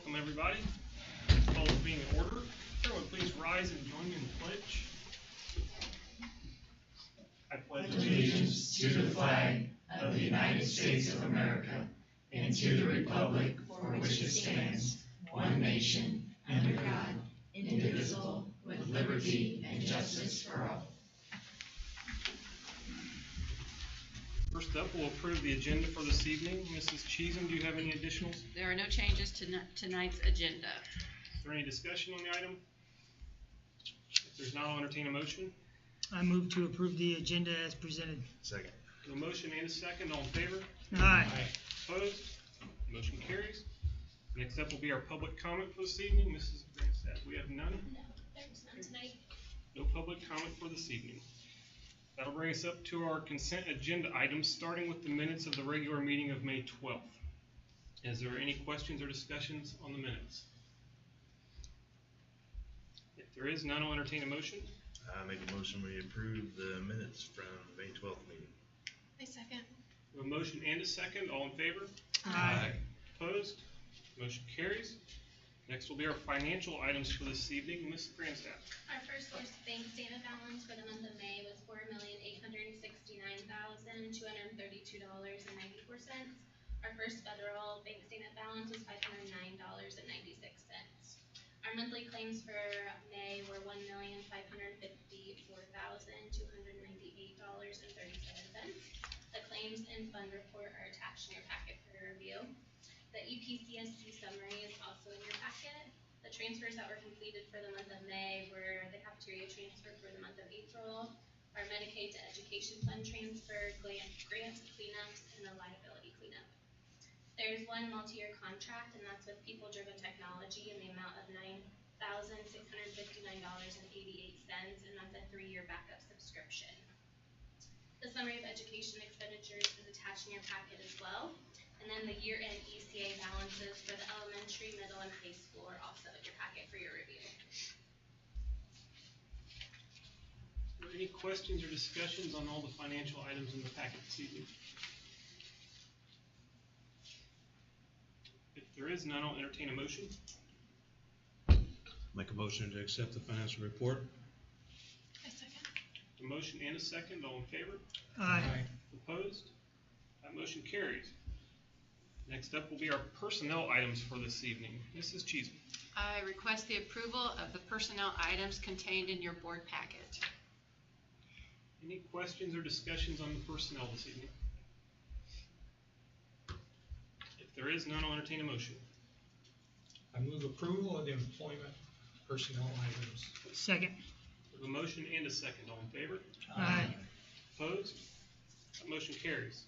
Welcome, everybody. Call is being in order. Everyone, please rise and join me in the pledge. I pledge allegiance to the flag of the United States of America and to the republic for which it stands, one nation, under God, indivisible, with liberty and justice for all. First up, we'll approve the agenda for this evening. Mrs. Cheesem, do you have any additionals? There are no changes to tonight's agenda. Is there any discussion on the item? If there's not, I'll entertain a motion. I move to approve the agenda as presented. Second. A motion and a second. All in favor? Aye. Opposed? Motion carries. Next up will be our public comment for this evening. Mrs. Grandstaff, we have none? No, there's none tonight. No public comment for this evening. That'll bring us up to our consent agenda items, starting with the minutes of the regular meeting of May 12th. Is there any questions or discussions on the minutes? If there is none, I'll entertain a motion. I make a motion we approve the minutes from the May 12th meeting. I second. A motion and a second. All in favor? Aye. Opposed? Motion carries. Next will be our financial items for this evening. Ms. Grandstaff. Our first source bank statement balance for the month of May was $4,869,232.94. Our first federal bank statement balance was $509.96. Our monthly claims for May were $1,554,298.37. The claims and fund report are attached in your packet for your review. The EPCSC summary is also in your packet. The transfers that were completed for the month of May were the cafeteria transfer for the month of April, our Medicaid to education fund transfer, grants cleanups, and a liability cleanup. There's one multi-year contract, and that's with People Driven Technology in the amount of $9,659.88, and that's a 3-year backup subscription. The summary of education expenditures is attached in your packet as well. And then the year-end ECA balances for the elementary, middle, and high school are also in your packet for your review. Are there any questions or discussions on all the financial items in the packet this evening? If there is none, I'll entertain a motion. Make a motion to accept the financial report. I second. A motion and a second. All in favor? Aye. Opposed? That motion carries. Next up will be our personnel items for this evening. Mrs. Cheesman. I request the approval of the personnel items contained in your board packet. Any questions or discussions on the personnel this evening? If there is none, I'll entertain a motion. I move approval of the employment personnel items. Second. We have a motion and a second. All in favor? Aye. Opposed? That motion carries.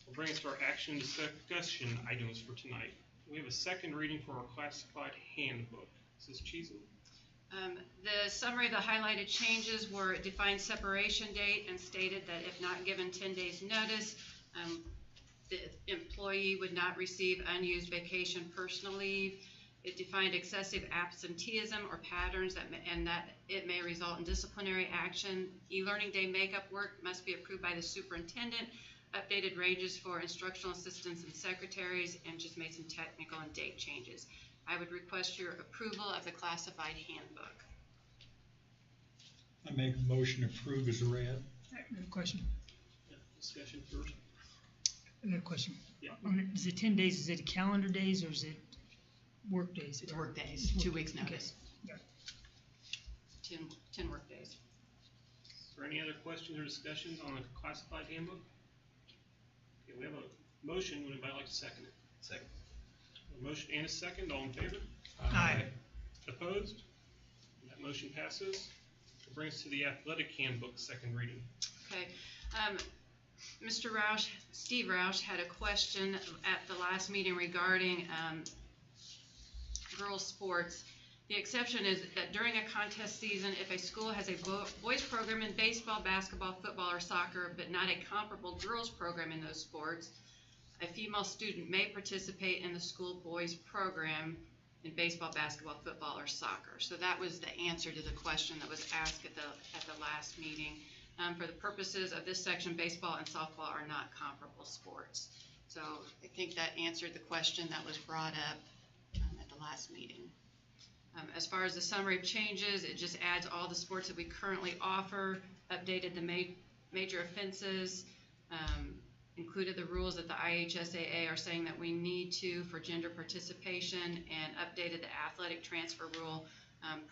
We'll bring us to our action discussion items for tonight. We have a second reading for our classified handbook. Mrs. Cheesman. The summary of the highlighted changes were defined separation date and stated that if not given 10 days notice, the employee would not receive unused vacation personal leave. It defined excessive absenteeism or patterns that it may result in disciplinary action. E-learning day makeup work must be approved by the superintendent. Updated ranges for instructional assistants and secretaries, and just made some technical and date changes. I would request your approval of the classified handbook. I make a motion to approve as read. I have a question. Yeah, discussion first. I got a question. Yeah. Is it 10 days? Is it calendar days or is it work days? It's work days, 2 weeks notice. Okay. 10 work days. Is there any other questions or discussions on the classified handbook? Okay, we have a motion. Would anybody like to second it? Second. A motion and a second. All in favor? Aye. Opposed? That motion passes. It brings us to the athletic handbook, second reading. Okay. Mr. Roush, Steve Roush had a question at the last meeting regarding girls' sports. The exception is that during a contest season, if a school has a boys program in baseball, basketball, football, or soccer, but not a comparable girls program in those sports, a female student may participate in the school boys program in baseball, basketball, football, or soccer. So that was the answer to the question that was asked at the last meeting. For the purposes of this section, baseball and softball are not comparable sports. So I think that answered the question that was brought up at the last meeting. As far as the summary of changes, it just adds all the sports that we currently offer, updated the major offenses, included the rules that the IHSAA are saying that we need to for gender participation, and updated the athletic transfer rule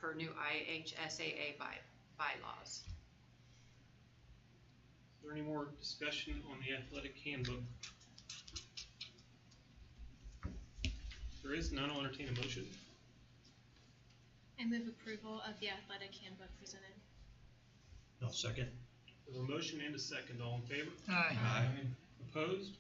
per new IHSAA bylaws. Is there any more discussion on the athletic handbook? If there is none, I'll entertain a motion. I move approval of the athletic handbook presented. I'll second. We have a motion and a second. All in favor? Aye. Opposed?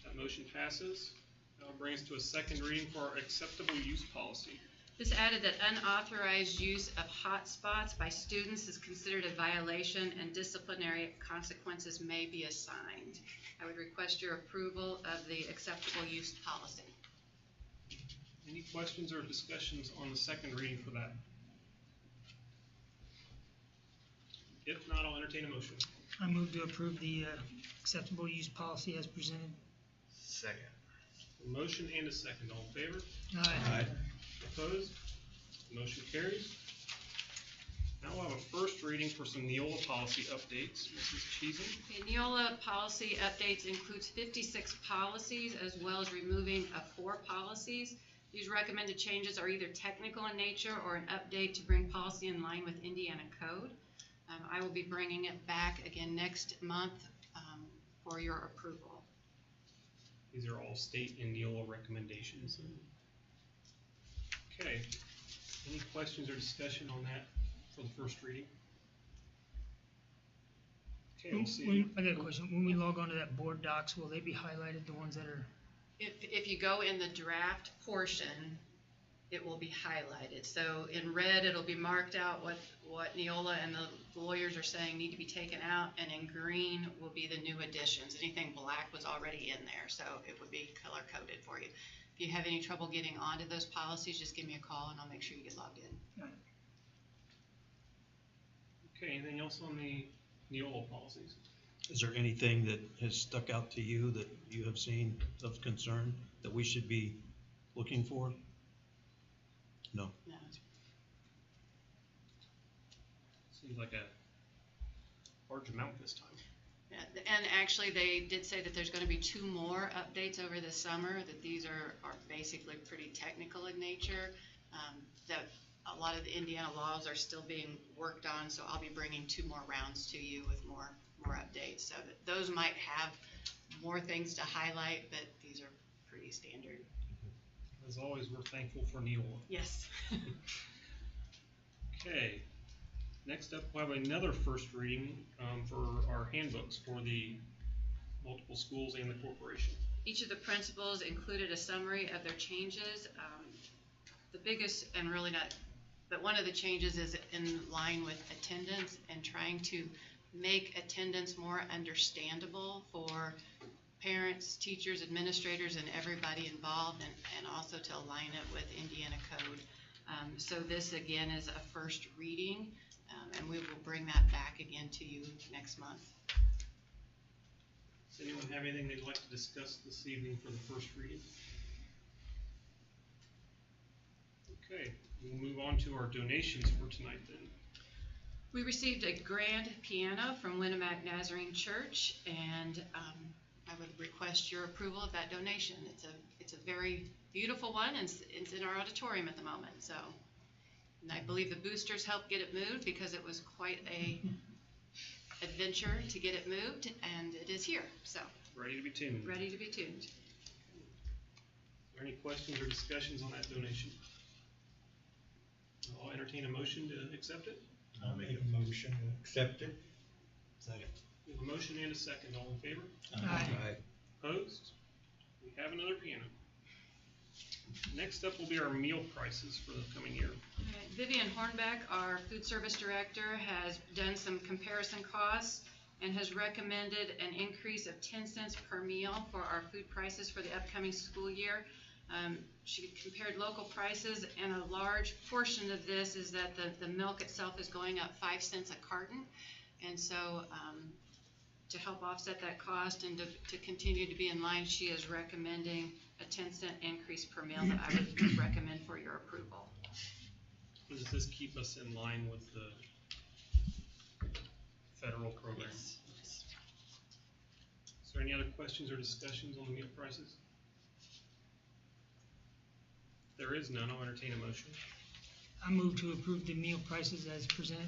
That motion passes. That will bring us to a second reading for our acceptable use policy. This added that unauthorized use of hotspots by students is considered a violation and disciplinary consequences may be assigned. I would request your approval of the acceptable use policy. Any questions or discussions on the second reading for that? If not, I'll entertain a motion. I move to approve the acceptable use policy as presented. Second. A motion and a second. All in favor? Aye. Opposed? Motion carries. Now we'll have a first reading for some Neola policy updates. Mrs. Cheeson? Okay, Neola policy updates includes 56 policies as well as removing 4 policies. These recommended changes are either technical in nature or an update to bring policy in line with Indiana code. I will be bringing it back again next month for your approval. These are all state and Neola recommendations. Okay. Any questions or discussion on that for the first reading? Okay, we'll see. I got a question. When we log on to that board docs, will they be highlighted, the ones that are? If you go in the draft portion, it will be highlighted. So in red, it'll be marked out what Neola and the lawyers are saying need to be taken out, and in green will be the new additions. Anything black was already in there, so it would be color coded for you. If you have any trouble getting onto those policies, just give me a call and I'll make sure you get logged in. Okay, anything else on the Neola policies? Is there anything that has stuck out to you that you have seen of concern that we should be looking for? No. No. Seems like a large amount this time. Yeah, and actually they did say that there's going to be 2 more updates over the summer, that these are basically pretty technical in nature, that a lot of the Indiana laws are still being worked on, so I'll be bringing 2 more rounds to you with more updates. So that those might have more things to highlight, but these are pretty standard. As always, we're thankful for Neola. Yes. Okay. Next up, we'll have another first reading for our handbooks for the multiple schools and the corporation. Each of the principals included a summary of their changes. The biggest, and really not, but one of the changes is in line with attendance and trying to make attendance more understandable for parents, teachers, administrators, and everybody involved, and also to align it with Indiana code. So this again is a first reading, and we will bring that back again to you next month. Does anyone have anything they'd like to discuss this evening for the first reading? Okay, we'll move on to our donations for tonight then. We received a grand piano from Winnemac Nazarene Church, and I would request your approval of that donation. It's a very beautiful one, and it's in our auditorium at the moment. So, and I believe the boosters helped get it moved because it was quite a adventure to get it moved, and it is here. So Ready to be tuned. ready to be tuned. Are there any questions or discussions on that donation? I'll entertain a motion to accept it. I'll make a motion to accept it. Second. We have a motion and a second. All in favor? Aye. Opposed? We have another piano. Next up will be our meal prices for the coming year. All right, Vivian Hornbeck, our food service director, has done some comparison costs and has recommended an increase of 10 cents per meal for our food prices for the upcoming school year. She compared local prices, and a large portion of this is that the milk itself is going up 5 cents a carton, and so to help offset that cost and to continue to be in line, she is recommending a 10-cent increase per meal that I would recommend for your approval. Does this keep us in line with the federal program? Yes. Is there any other questions or discussions on the meal prices? If there is none, I'll entertain a motion. I move to approve the meal prices as presented.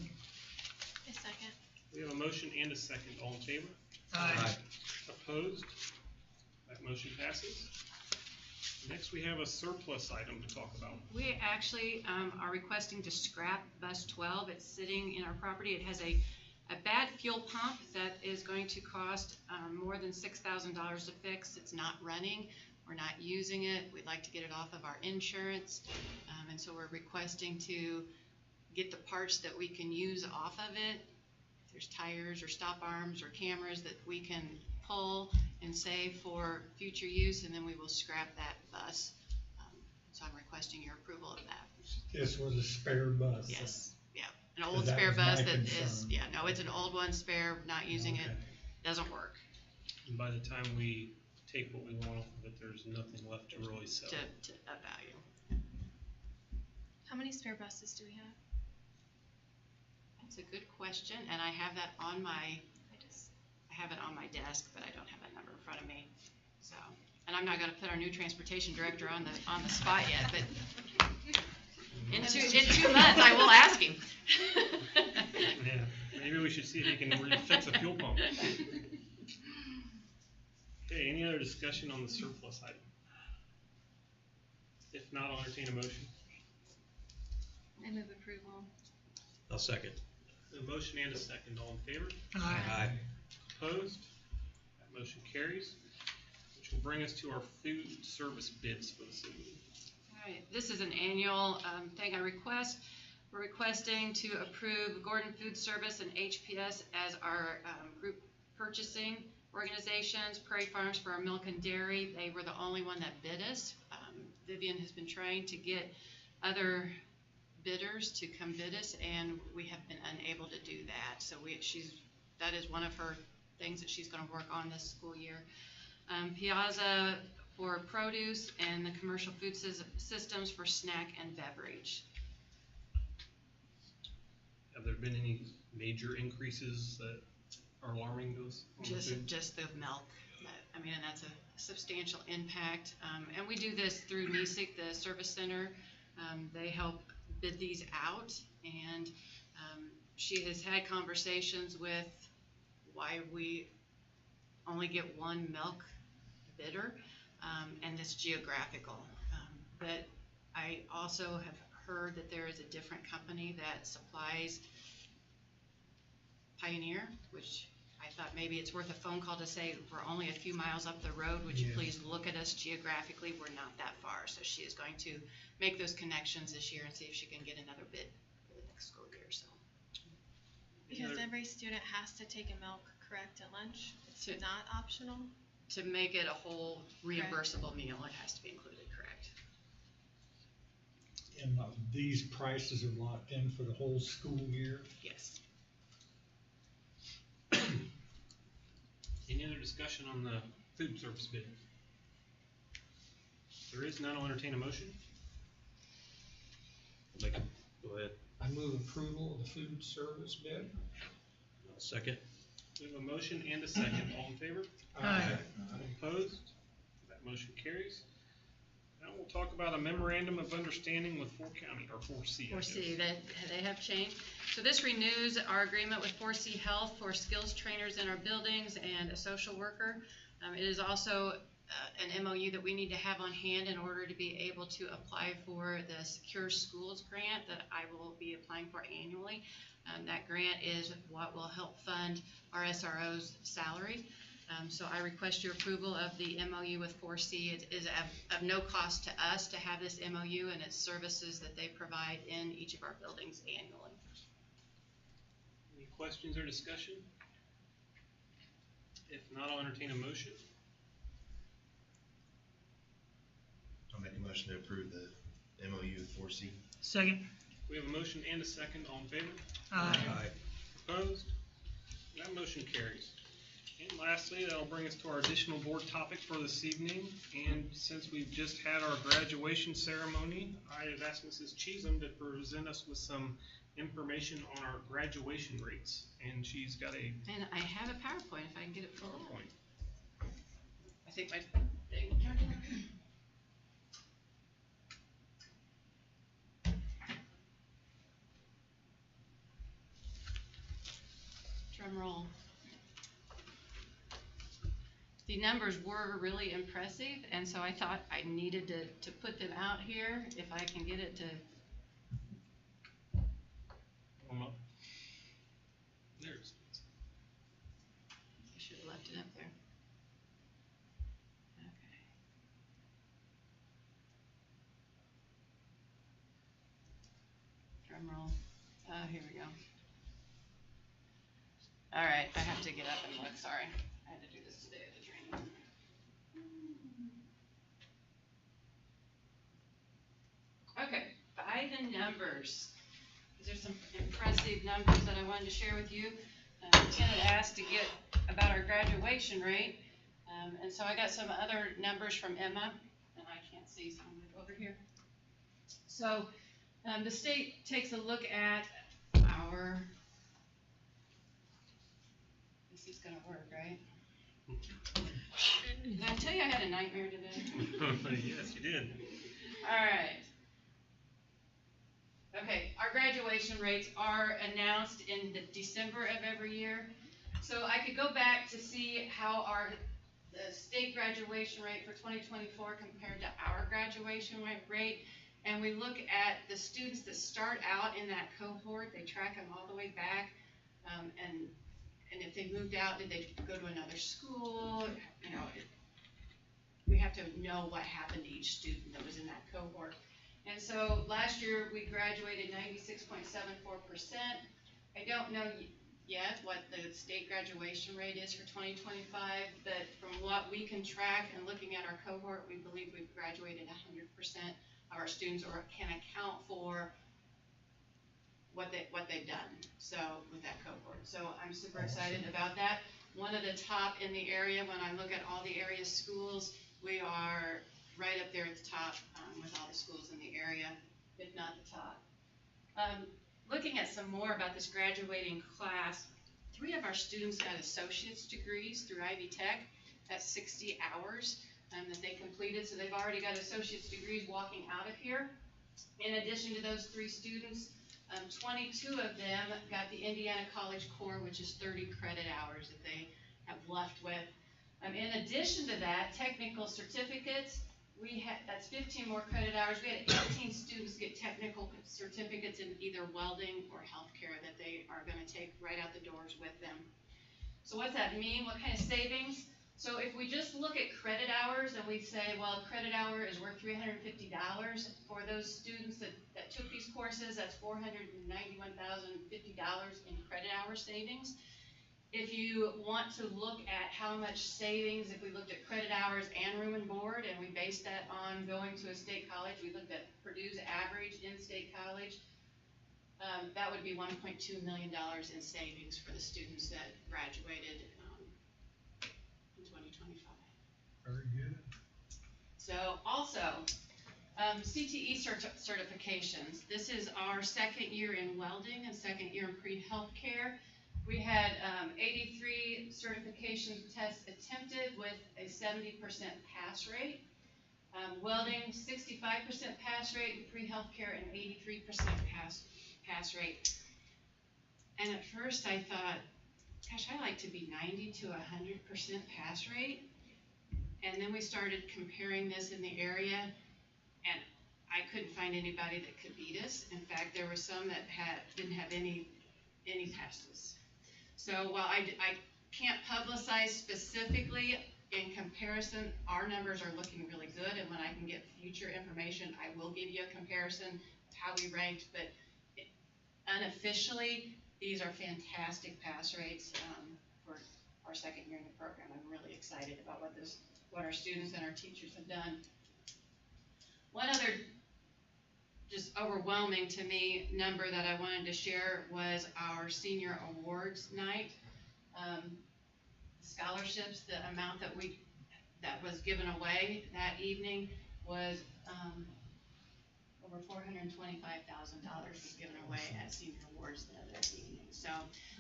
A second. We have a motion and a second. All in favor? Aye. Opposed? That motion passes. Next, we have a surplus item to talk about. We actually are requesting to scrap bus 12. It's sitting in our property. It has a bad fuel pump that is going to cost more than $6,000 to fix. It's not running. We're not using it. We'd like to get it off of our insurance. And so we're requesting to get the parts that we can use off of it. If there's tires or stop arms or cameras that we can pull and save for future use, and then we will scrap that bus. So I'm requesting your approval of that. This was a spare bus. Yes, yeah, an old That spare was bus my that is, concern. yeah, no, it's an old one, spare, not using it, Okay. doesn't work And by the time we take what we want off of it, there's nothing left to really sell. to a value. How many spare buses do we have? That's a good question, and I have that on my, I have it on my desk, but I don't have that number in front of me, so. And I'm not gonna put our new transportation director on the spot yet, but in 2 months, I will ask him. Yeah, maybe we should see if he can fix a fuel pump. Okay, any other discussion on the surplus item? If not, I'll entertain a motion. move approval. I'll second. A motion and a second. All in favor? Aye. Opposed? That motion carries, which will bring us to our food service bids for the city. All right, this is an annual thing I request. We're requesting to approve Gordon Food Service and HPS as our group purchasing organizations. Prairie Farms for our milk and dairy. They were the only one that bid us. Vivian has been trying to get other bidders to come bid us, and we have been unable to do that. So that is one of her things that she's going to work on this school year. Piazza for produce, and the commercial food systems for snack and beverage. Have there been any major increases that are alarming to us on the food? Just the milk. I mean, and that's a substantial impact. And we do this through NESIC, the service center. They help bid these out, and she has had conversations with why we only get one milk bidder, and it's geographical. But I also have heard that there is a different company that supplies Pioneer, which I thought maybe it's worth a phone call to say, we're only a few miles up the road, would you Yeah. please look at us geographically? We're not that far. So she is going to make those connections this year and see if she can get another bid for the next school year. So Because every student has to take a milk, correct, at lunch? It's To- not optional? to make it a whole reimbursable meal, it has to be included, correct? And these prices are locked in for the whole school year. Yes. Any other discussion on the food service bid? If there is none, I'll entertain a motion. Go ahead. I move approval of the food service bid. I'll second. We have a motion and a second. All in favor? Aye. Opposed? That motion carries. Now we'll talk about a memorandum of understanding with 4C. I 4C, guess. they have changed. So this renews our agreement with 4C Health for skills trainers in our buildings and a social worker. It is also an MOU that we need to have on hand in order to be able to apply for the Secure Schools grant that I will be applying for annually. That grant is what will help fund our SRO's salary. So I request your approval of the MOU with 4C. It is of no cost to us to have this MOU, and it's services that they provide in each of our buildings annually. Any questions or discussion? If not, I'll entertain a motion. I'll make a motion to approve the MOU with 4C. Second. We have a motion and a second. All in favor? Aye. Opposed? That motion carries. And lastly, that'll bring us to our additional board topic for this evening. And since we've just had our graduation ceremony, I have asked Mrs. Cheatham to present us with some information on our graduation rates. And she's got a And I have a PowerPoint if I can get it pulled up. PowerPoint. I think my thing turned on. Drum roll. The numbers were really impressive, and so I thought I needed to put them out here if I can get it to. Warm up. There it is. I should have left it up there. Okay. Drum roll. Here we go. All right, I have to get up and look. Sorry, I had to do this today at the training. Okay, by the numbers. These are some impressive numbers that I wanted to share with you. Ken had asked to get about our graduation rate, and so I got some other numbers from Emma, and I can't see, so I'm going to go over here. So the state takes a look at our, this is going to work, right? Did I tell you I had a nightmare today? Yes, you did. All right. Okay, our graduation rates are announced in the December of every year. So I could go back to see how the state graduation rate for 2024 compared to our graduation rate. And we look at the students that start out in that cohort, they track them all the way back. And if they moved out, did they go to another school? You know, we have to know what happened to each student that was in that cohort. And so last year we graduated 96.74%. I don't know yet what the state graduation rate is for 2025, but from what we can track and looking at our cohort, we believe we've graduated 100% of our students, or can account for what they've done. So with that cohort, so I'm super excited about that. One of the top in the area, when I look at all the area schools, we are right up there at the top with all the schools in the area, if not the top. Looking at some more about this graduating class, 3 of our students got associate's degrees through Ivy Tech. That's 60 hours that they completed, so they've already got associate's degrees walking out of here. In addition to those 3 students, 22 of them got the Indiana College Core, which is 30 credit hours that they have left with. In addition to that, technical certificates, that's 15 more credit hours. We had 18 students get technical certificates in either welding or healthcare that they are going to take right out the doors with them. So what's that mean? What kind of savings? So if we just look at credit hours and we say, well, credit hour is worth $350 for those students that took these courses, that's $491,050 in credit hour savings. If you want to look at how much savings, if we looked at credit hours and room and board, and we based that on going to a state college, we looked at Purdue's average in-state college, that would be $1.2 million in savings for the students that graduated in 2025. Very good. So also, CTE certifications. This is our second year in welding and second year in pre-healthcare. We had 83 certification tests attempted with a 70% pass rate. Welding, 65% pass rate, and pre-healthcare, an 83% pass rate. And at first I thought, gosh, I like to be 90 to 100% pass rate. And then we started comparing this in the area, and I couldn't find anybody that could beat us. In fact, there were some that didn't have any passes. So while I can't publicize specifically, in comparison, our numbers are looking really good, and when I can get future information, I will give you a comparison of how we ranked, but unofficially, these are fantastic pass rates for our second year in the program. I'm really excited about what our students and our teachers have done. One other just overwhelming to me number that I wanted to share was our senior awards night. scholarships, the amount that was given away that evening was, over $425,000 was given away at senior awards that evening. So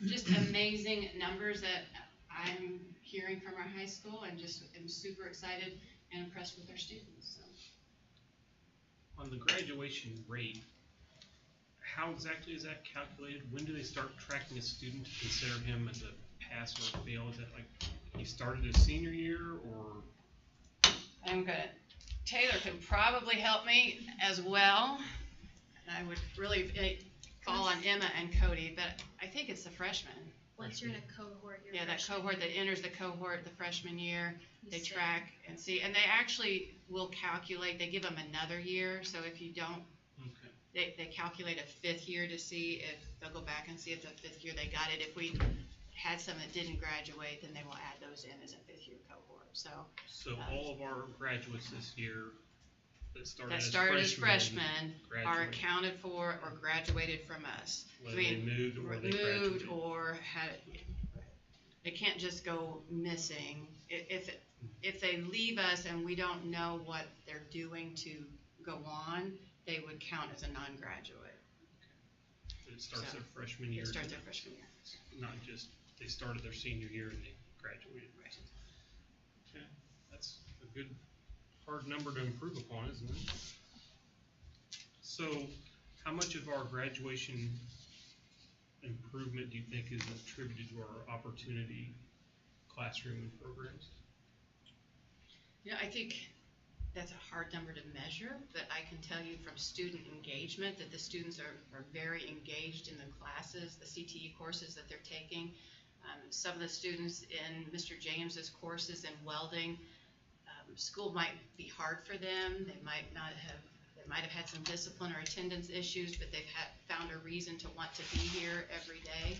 just amazing numbers that I'm hearing from our high school, and just am super excited and impressed with our students. So. On the graduation rate, how exactly is that calculated? When do they start tracking a student to consider him as a pass or a fail? Is that like he started his senior year, or? Taylor can probably help me as well. And I would really call on Emma and Cody, but I think it's the freshmen. Once you're in a cohort, you're Yeah, that freshman. cohort that enters the cohort the freshman year, You they stay. track and see, and they actually will calculate, they give them another year, so if you don't, Okay. they calculate a fifth year to see if, they'll go back and see if the fifth year they got it. If we had some that didn't graduate, then they will add those in as a fifth year cohort, so. So all of our graduates this year that started As freshmen are graduated. accounted for or graduated from us. Whether they moved or they moved graduated. or had, they can't just go missing. If they leave us and we don't know what they're doing to go on, they would count as a non-graduate. But it starts So, their freshman year. It starts their freshman year. Not just, they started their senior year and they graduated. Right. Okay, that's a good, hard number to improve upon, isn't it? So, how much of our graduation improvement do you think is attributed to our opportunity classroom and programs? Yeah, I think that's a hard number to measure, but I can tell you from student engagement that the students are very engaged in the classes, the CTE courses that they're taking. Some of the students in Mr. James's courses in welding, school might be hard for them. They might have had some discipline or attendance issues, but they've found a reason to want to be here every day,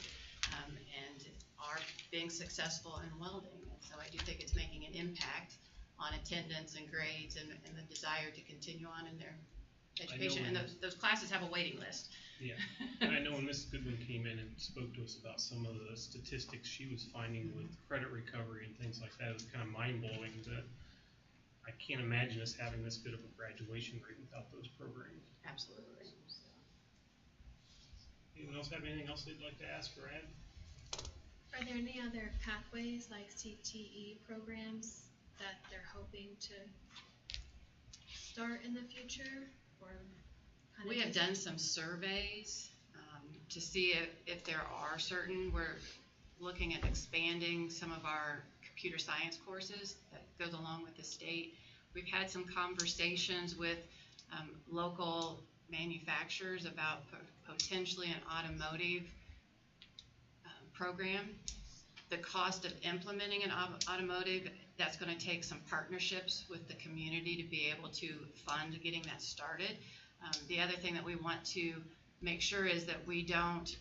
and are being successful in welding. And so I do think it's making an impact on attendance and grades and the desire to continue on in their education. And those classes have a waiting list. Yeah, and I know when Mrs. Goodwin came in and spoke to us about some of the statistics she was finding with credit recovery and things like that, it was kind of mind-blowing that I can't imagine us having this good of a graduation rate without those programs. Absolutely. So. Anyone else have anything else they'd like to ask or add? Are there any other pathways like CTE programs that they're hoping to start in the future, or kind of? We have done some surveys to see if there are certain. We're looking at expanding some of our computer science courses that goes along with the state. We've had some conversations with local manufacturers about potentially an automotive program. The cost of implementing an automotive, that's going to take some partnerships with the community to be able to fund getting that started. The other thing that we want to make sure is that we don't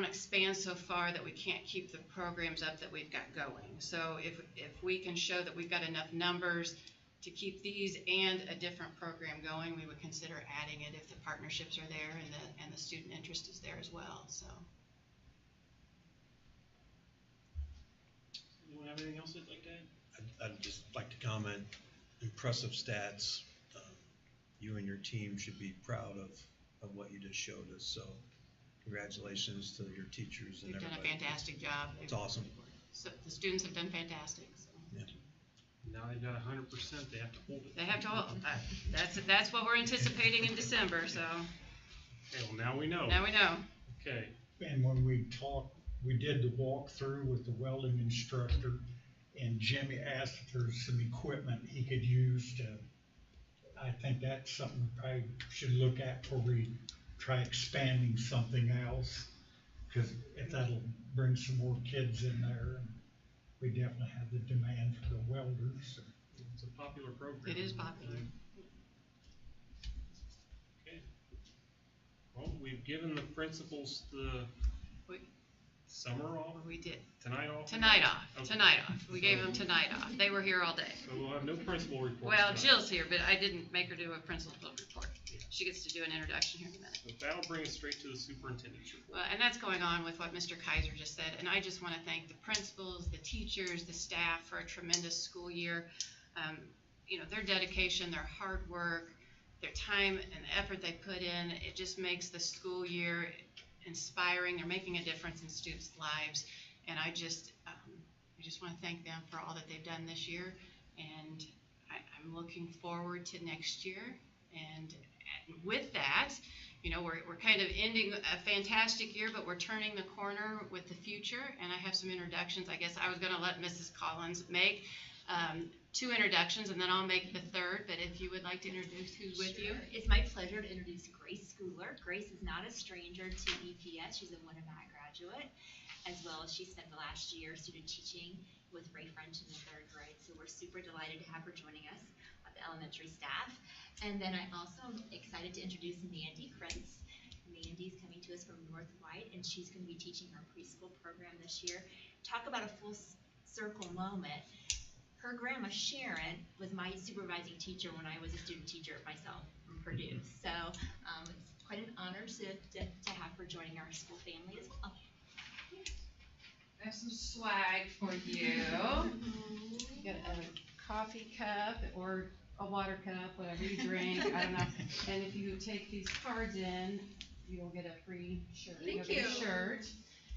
expand so far that we can't keep the programs up that we've got going. So if we can show that we've got enough numbers to keep these and a different program going, we would consider adding it if the partnerships are there and the student interest is there as well. So. Anyone have anything else they'd like to add? I'd just like to comment, impressive stats. You and your team should be proud of what you just showed us, so congratulations to your teachers and They've done everybody. a fantastic job. It's awesome. So the students have done fantastic. So. Yeah. Now they've got 100%, they have to hold it. They have to hold. That's what we're anticipating in December. So. Okay, well now we know. Now we know. Okay. And when we talked, we did the walkthrough with the welding instructor, and Jimmy asked if there's some equipment he could use to, I think that's something we probably should look at before we try expanding something else, because if that'll bring some more kids in there, we definitely have the demand for the welders. It's a popular program. It is popular. Okay. Well, we've given the principals the summer off, We did. tonight off? Tonight off. Okay. Tonight off. We gave them tonight off. They were here all day. So we'll have no principal reports Well, tonight. Jill's here, but I didn't make her do a principal report. She gets to do an introduction here in a minute. So that'll that'll bring us straight to the superintendent's report. Well, and that's going on with what Mr. Kaiser just said, and I just want to thank the principals, the teachers, the staff for a tremendous school year. You know, their dedication, their hard work, their time and the effort they put in, it just makes the school year inspiring. They're making a difference in students' lives, and I just want to thank them for all that they've done this year, and I'm looking forward to next year. And with that, you know, we're kind of ending a fantastic year, but we're turning the corner with the future, and I have some introductions. I guess I was going to let Mrs. Collins make 2 introductions, and then I'll make the third, but if you would like to introduce who's with you. It's my pleasure to introduce Grace Schooler. Grace is not a stranger to EPS. She's a Winnemac graduate, as well as she spent the last year student teaching with Ray French in the 3rd grade. So we're super delighted to have her joining us, the elementary staff. And then I also am excited to introduce Mandy Krentz. Mandy's coming to us from North White, and she's going to be teaching our preschool program this year. Talk about a full circle moment. Her grandma Sharon was my supervising teacher when I was a student teacher myself from Purdue. So it's quite an honor to have her joining our school family as well. I have some swag for you. You got a coffee cup or a water cup, whatever you drink. I don't know. And if you take these cards in, you'll get a free shirt. Thank You'll get you. a shirt.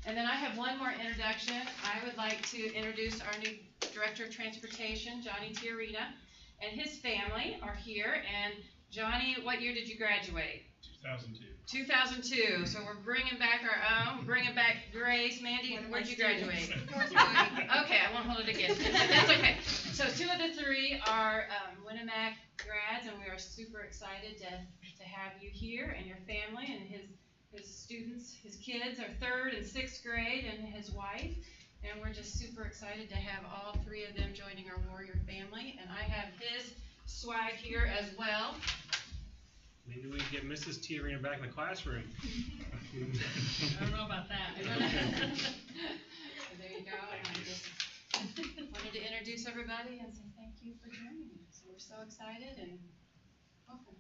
And then I have one more introduction. I would like to introduce our new Director of Transportation, Johnny Tiarita, and his family are here. And Johnny, what year did you graduate? 2002. 2002. So we're bringing back our own, bringing back Grace. Mandy, where'd you graduate? North White. Okay, I won't hold it against you. That's okay. So 2 of the 3 are Winnemac grads, and we are super excited to have you here and your family and his students. His kids are 3rd and 6th grade, and his wife. And we're just super excited to have all 3 of them joining our Warrior family. And I have his swag here as well. Maybe we can get Mrs. Tiarina back in the classroom. I don't know about that. So there you go. And I just wanted to introduce everybody and say thank you for joining me. So we're so excited and welcome.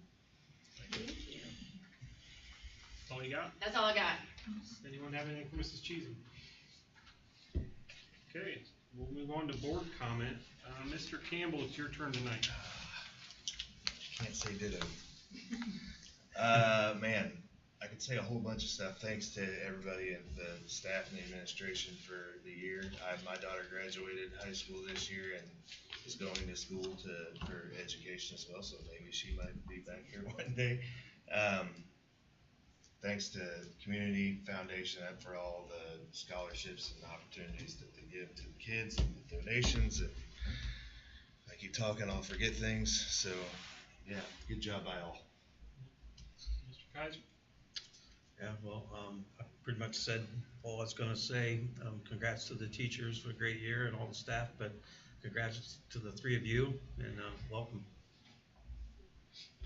That's all you got? That's all I got. Anyone have anything for Mrs. Cheesy? Okay, we'll move on to board comment. Mr. Campbell, it's your turn tonight. Can't say ditto. Man, I could say a whole bunch of stuff. Thanks to everybody and the staff and the administration for the year. My daughter graduated high school this year and is going to school for education as well, so maybe she might be back here one day. Thanks to Community Foundation for all the scholarships and opportunities that they give to the kids and the donations. And I keep talking, I'll forget things. So, yeah, good job by all. Mr. Kaiser? Yeah, well, I pretty much said all I was gonna say. Congrats to the teachers for a great year and all the staff, but congrats to the 3 of you, and welcome.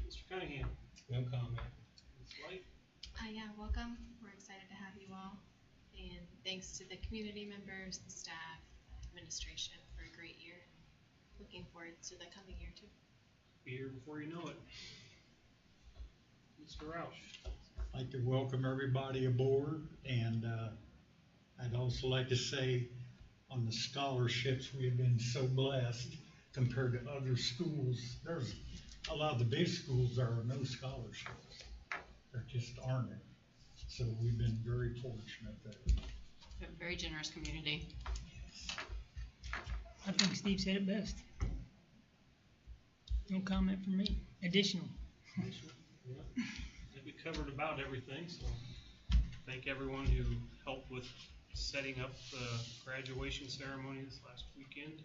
Mr. Cunningham? No comment. Ms. White? Yeah, welcome. We're excited to have you all. And thanks to the community members, the staff, administration for a great year. Looking forward to the coming year too. Be here before you know it. Mr. Roush? I'd like to welcome everybody aboard, and I'd also like to say on the scholarships, we have been so blessed compared to other schools. There's a lot of the big schools, there are no scholarships. There just aren't any. So we've been very fortunate there. We have a very generous community. I think Steve said it best. No comment from me. Additional. Yeah. I think we covered about everything, so thank everyone who helped with setting up the graduation ceremony this last weekend.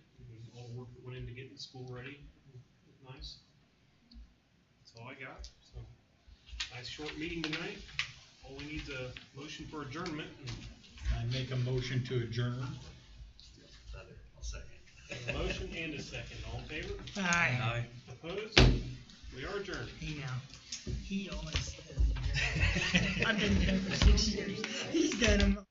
All the work that went into getting the school ready. It was nice. That's all I got. So, nice short meeting tonight. All we need is a motion for adjournment. I make a motion to adjourn. I'll second. A motion and a second. All in favor? Aye. Aye. Opposed? We are adjourned. Hey now, he always says, I've been there for 6 years. He's done them.